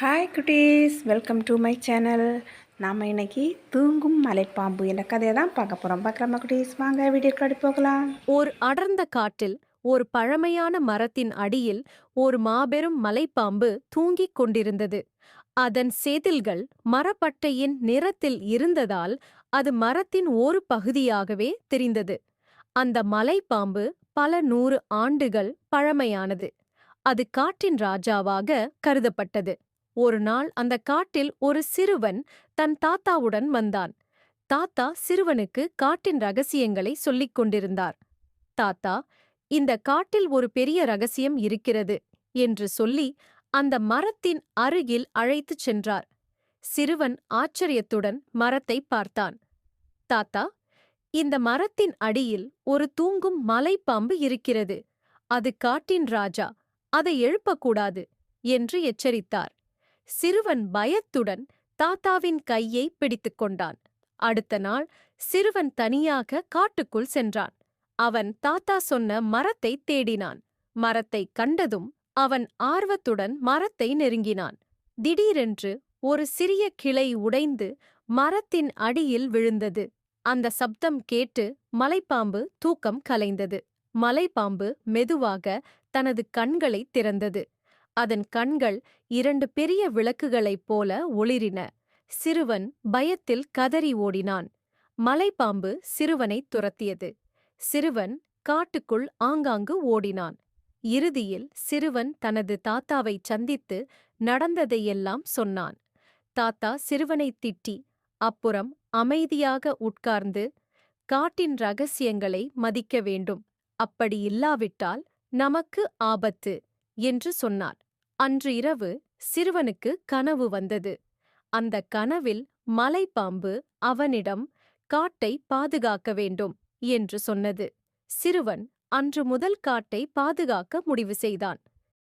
Hi குட்டீஸ், welcome to my channel. நாம் இன்னைக்கு தூங்கும் மலைப்பாம்பு என்ற கதையை தான் பார்க்க போகிறோம். பார்க்கலாமா குட்டீஸ்? வாங்க வீடியோக்குள்ளாடி போகலாம். ஓர் அடர்ந்த காட்டில் ஒரு பழமையான மரத்தின் அடியில் ஒரு மாபெரும் மலைப்பாம்பு தூங்கிக் கொண்டிருந்தது. அதன் செதில்கள் மரப்பட்டையின் நிறத்தில் இருந்ததால் அது மரத்தின் ஒரு பகுதியாகவே தெரிந்தது. அந்த மலைப்பாம்பு பல 100 ஆண்டுகள் பழமையானது. அது காட்டின் ராஜாவாக கருதப்பட்டது. ஒரு நாள் அந்த காட்டில் ஒரு சிறுவன் தன் தாத்தாவுடன் வந்தான். தாத்தா சிறுவனுக்கு காட்டின் ரகசியங்களை சொல்லிக் கொண்டிருந்தார். தாத்தா, இந்த காட்டில் ஒரு பெரிய ரகசியம் இருக்கிறது என்று சொல்லி அந்த மரத்தின் அருகில் அழைத்துச் சென்றார். சிறுவன் ஆச்சரியத்துடன் மரத்தை பார்த்தான். தாத்தா, இந்த மரத்தின் அடியில் ஒரு தூங்கும் மலைப்பாம்பு இருக்கிறது. அது காட்டின் ராஜா. அதை எழுப்பக்கூடாது என்று எச்சரித்தார். சிறுவன் பயத்துடன் தாத்தாவின் கையை பிடித்துக் கொண்டான். அடுத்த நாள் சிறுவன் தனியாக காட்டுக்குள் சென்றான். அவன் தாத்தா சொன்ன மரத்தை தேடினான். மரத்தை கண்டதும் அவன் ஆர்வத்துடன் மரத்தை நெருங்கினான். திடீரென்று ஒரு சிறிய கிளை உடைந்து மரத்தின் அடியில் விழுந்தது. அந்த சப்தம் கேட்டு மலைப்பாம்பு தூக்கம் கலைந்தது. மலைப்பாம்பு மெதுவாக தனது கண்களை திறந்தது. அதன் கண்கள் 2 பெரிய விளக்குகளைப் போல ஒளிரின. சிறுவன் பயத்தில் கதறி ஓடினான். மலைப்பாம்பு சிறுவனை துரத்தியது. சிறுவன் காட்டுக்குள் ஆங்காங்கு ஓடினான். இறுதியில் சிறுவன் தனது தாத்தாவை சந்தித்து நடந்ததையெல்லாம் சொன்னான். தாத்தா சிறுவனை திட்டி, அப்புறம் அமைதியாக உட்கார்ந்து, காட்டின் ரகசியங்களை மதிக்க வேண்டும், அப்படி இல்லாவிட்டால் நமக்கு ஆபத்து என்று சொன்னார். அன்று இரவு சிறுவனுக்கு கனவு வந்தது. அந்த கனவில் மலைப்பாம்பு அவனிடம் காட்டை பாதுகாக்க வேண்டும் என்று சொன்னது. சிறுவன் அன்று முதல் காட்டை பாதுகாக்க முடிவு செய்தான்.